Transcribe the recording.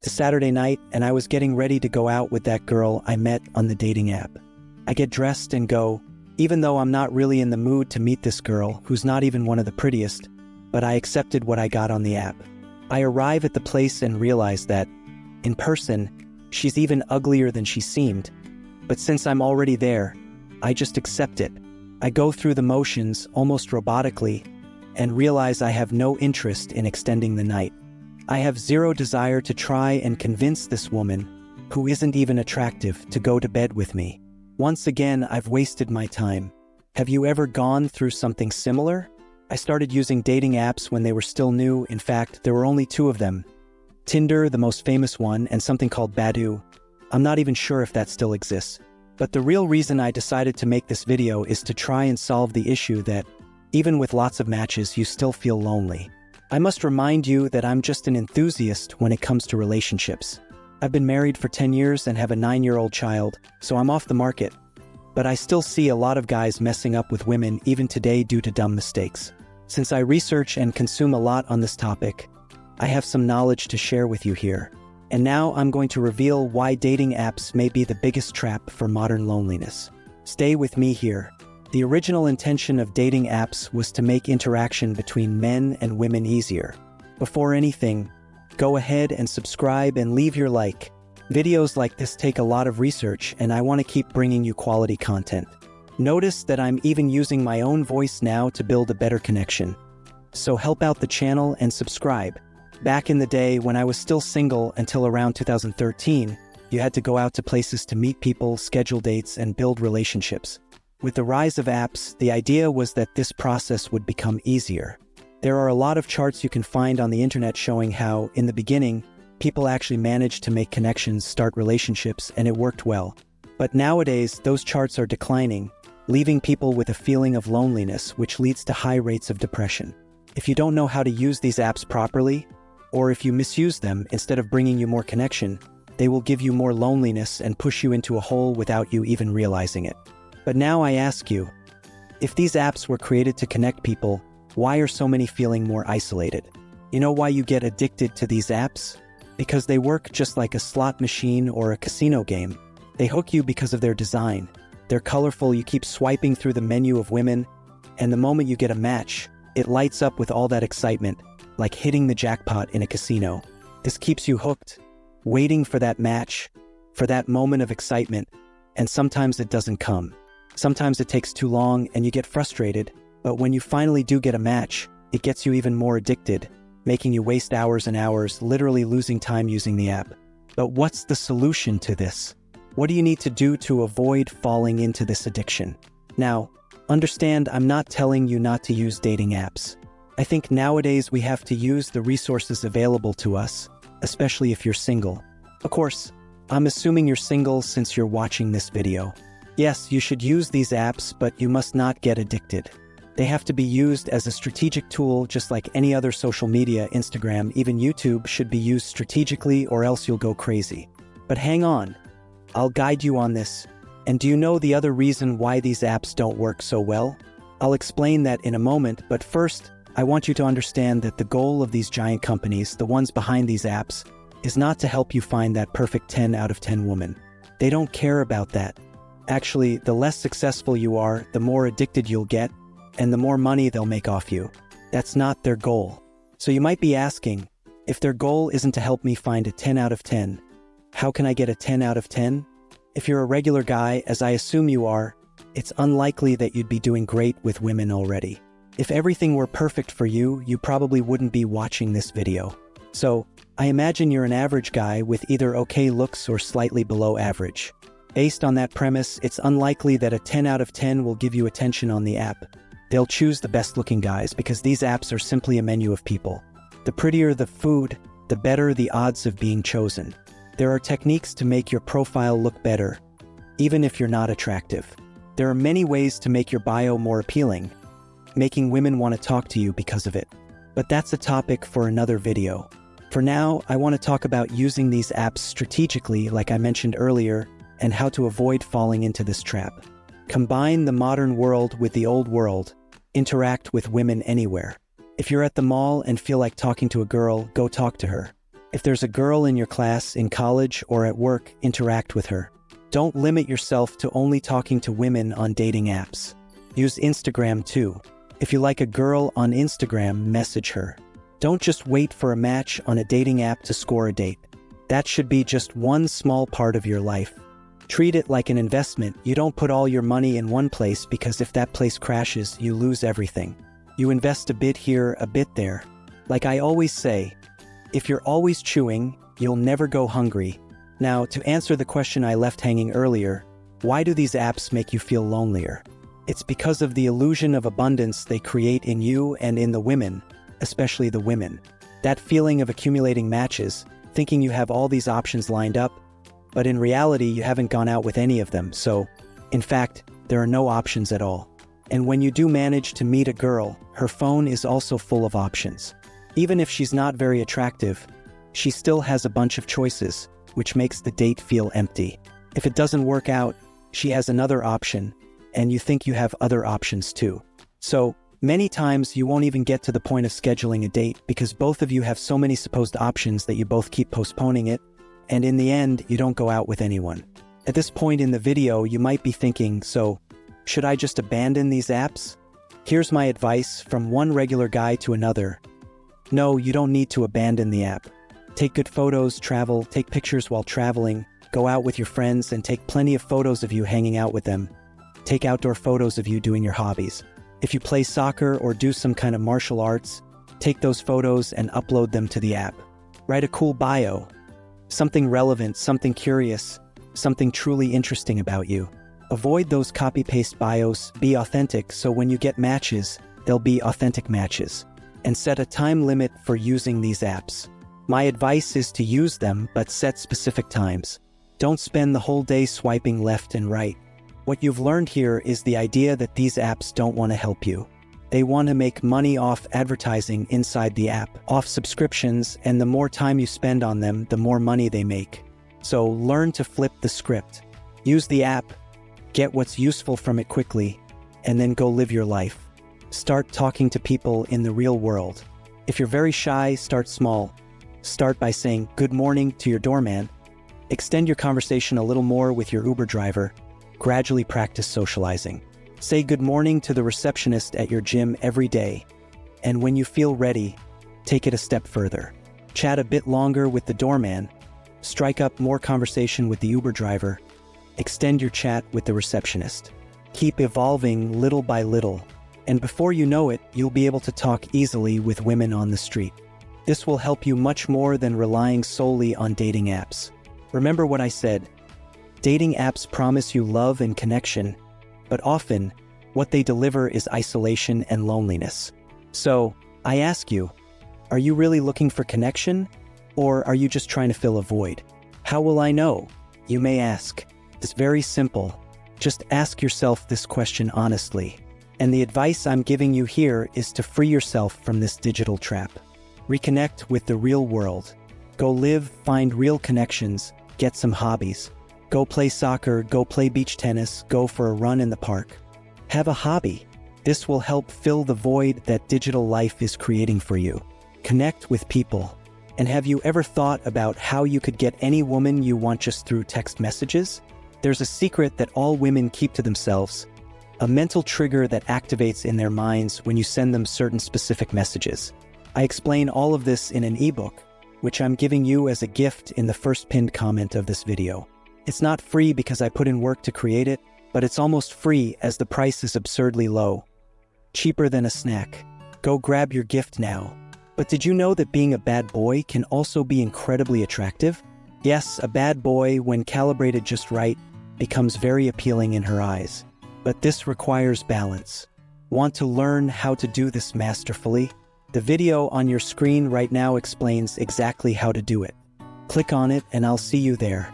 to Saturday night, and I was getting ready to go out with that girl I met on the dating app. I get dressed and go, even though I'm not really in the mood to meet this girl, who's not even one of the prettiest, but I accepted what I got on the app. I arrive at the place and realize that, in person, she's even uglier than she seemed. But since I'm already there, I just accept it. I go through the motions, almost robotically, and realize I have no interest in extending the night. I have zero desire to try and convince this woman, who isn't even attractive, to go to bed with me. Once again, I've wasted my time. Have you ever gone through something similar? I started using dating apps when they were still new. In fact, there were only two of them. Tinder, the most famous one, and something called Badoo. I'm not even sure if that still exists. But the real reason I decided to make this video is to try and solve the issue that, even with lots of matches, you still feel lonely. I must remind you that I'm just an enthusiast when it comes to relationships. I've been married for 10 years and have a 9-year-old child, so I'm off the market. But I still see a lot of guys messing up with women even today due to dumb mistakes. Since I research and consume a lot on this topic, I have some knowledge to share with you here. And now I'm going to reveal why dating apps may be the biggest trap for modern loneliness. Stay with me here. The original intention of dating apps was to make interaction between men and women easier. Before anything, go ahead and subscribe and leave your like. Videos like this take a lot of research, and I want to keep bringing you quality content. Notice that I'm even using my own voice now to build a better connection. So help out the channel and subscribe. Back in the day when I was still single until around 2013, you had to go out to places to meet people, schedule dates, and build relationships. With the rise of apps, the idea was that this process would become easier. There are a lot of charts you can find on the internet showing how, in the beginning, people actually managed to make connections, start relationships, and it worked well. But nowadays, those charts are declining, leaving people with a feeling of loneliness, which leads to high rates of depression. If you don't know how to use these apps properly, or if you misuse them instead of bringing you more connection, they will give you more loneliness and push you into a hole without you even realizing it. But now I ask you, if these apps were created to connect people, why are so many feeling more isolated? You know why you get addicted to these apps? Because they work just like a slot machine or a casino game. They hook you because of their design. They're colorful, you keep swiping through the menu of women, and the moment you get a match, it lights up with all that excitement, like hitting the jackpot in a casino. This keeps you hooked, waiting for that match, for that moment of excitement, and sometimes it doesn't come. Sometimes it takes too long and you get frustrated, but when you finally do get a match, it gets you even more addicted, making you waste hours and hours, literally losing time using the app. But what's the solution to this? What do you need to do to avoid falling into this addiction? Now, understand, I'm not telling you not to use dating apps. I think nowadays we have to use the resources available to us, especially if you're single. Of course, I'm assuming you're single since you're watching this video. Yes, you should use these apps, but you must not get addicted. They have to be used as a strategic tool, just like any other social media, Instagram, even YouTube should be used strategically, or else you'll go crazy. But hang on, I'll guide you on this. And do you know the other reason why these apps don't work so well? I'll explain that in a moment, but first, I want you to understand that the goal of these giant companies, the ones behind these apps, is not to help you find that perfect 10 out of 10 woman. They don't care about that. Actually, the less successful you are, the more addicted you'll get, and the more money they'll make off you. That's not their goal. So you might be asking, if their goal isn't to help me find a 10 out of 10, how can I get a 10 out of 10? If you're a regular guy, as I assume you are, it's unlikely that you'd be doing great with women already. If everything were perfect for you, you probably wouldn't be watching this video. So, I imagine you're an average guy with either okay looks or slightly below average. Based on that premise, it's unlikely that a 10 out of 10 will give you attention on the app. They'll choose the best looking guys because these apps are simply a menu of people. The prettier the food, the better the odds of being chosen. There are techniques to make your profile look better, even if you're not attractive. There are many ways to make your bio more appealing, making women want to talk to you because of it. But that's a topic for another video. For now, I want to talk about using these apps strategically, like I mentioned earlier, and how to avoid falling into this trap. Combine the modern world with the old world. Interact with women anywhere. If you're at the mall and feel like talking to a girl, go talk to her. If there's a girl in your class, in college, or at work, interact with her. Don't limit yourself to only talking to women on dating apps. Use Instagram too. If you like a girl on Instagram, message her. Don't just wait for a match on a dating app to score a date. That should be just one small part of your life. Treat it like an investment. You don't put all your money in one place, because if that place crashes, you lose everything. You invest a bit here, a bit there. Like I always say, if you're always chewing, you'll never go hungry. Now, to answer the question I left hanging earlier, why do these apps make you feel lonelier? It's because of the illusion of abundance they create in you and in the women, especially the women. That feeling of accumulating matches, thinking you have all these options lined up, but in reality you haven't gone out with any of them, so, in fact, there are no options at all. And when you do manage to meet a girl, her phone is also full of options. Even if she's not very attractive, she still has a bunch of choices, which makes the date feel empty. If it doesn't work out, she has another option, and you think you have other options too. So, many times you won't even get to the point of scheduling a date because both of you have so many supposed options that you both keep postponing it, and in the end, you don't go out with anyone. At this point in the video, you might be thinking, so, should I just abandon these apps? Here's my advice from one regular guy to another. No, you don't need to abandon the app. Take good photos, travel, take pictures while traveling, go out with your friends and take plenty of photos of you hanging out with them. Take outdoor photos of you doing your hobbies. If you play soccer or do some kind of martial arts, take those photos and upload them to the app. Write a cool bio. Something relevant, something curious, something truly interesting about you. Avoid those copy-paste bios, be authentic so when you get matches, they'll be authentic matches. And set a time limit for using these apps. My advice is to use them, but set specific times. Don't spend the whole day swiping left and right. What you've learned here is the idea that these apps don't want to help you. They want to make money off advertising inside the app, off subscriptions, and the more time you spend on them, the more money they make. So learn to flip the script. Use the app, get what's useful from it quickly, and then go live your life. Start talking to people in the real world. If you're very shy, start small. Start by saying good morning to your doorman. Extend your conversation a little more with your Uber driver. Gradually practice socializing. Say good morning to the receptionist at your gym every day. And when you feel ready, take it a step further. Chat a bit longer with the doorman. Strike up more conversation with the Uber driver. Extend your chat with the receptionist. Keep evolving little by little. And before you know it, you'll be able to talk easily with women on the street. This will help you much more than relying solely on dating apps. Remember what I said. Dating apps promise you love and connection, but often, what they deliver is isolation and loneliness. So, I ask you, are you really looking for connection? Or are you just trying to fill a void? How will I know? You may ask. It's very simple. Just ask yourself this question honestly. And the advice I'm giving you here is to free yourself from this digital trap. Reconnect with the real world. Go live, find real connections, get some hobbies. Go play soccer, go play beach tennis, go for a run in the park. Have a hobby. This will help fill the void that digital life is creating for you. Connect with people. And have you ever thought about how you could get any woman you want just through text messages? There's a secret that all women keep to themselves. A mental trigger that activates in their minds when you send them certain specific messages. I explain all of this in an ebook, which I'm giving you as a gift in the first pinned comment of this video. It's not free because I put in work to create it, but it's almost free as the price is absurdly low. Cheaper than a snack. Go grab your gift now. But did you know that being a bad boy can also be incredibly attractive? Yes, a bad boy, when calibrated just right, becomes very appealing in her eyes. But this requires balance. Want to learn how to do this masterfully? The video on your screen right now explains exactly how to do it. Click on it and I'll see you there.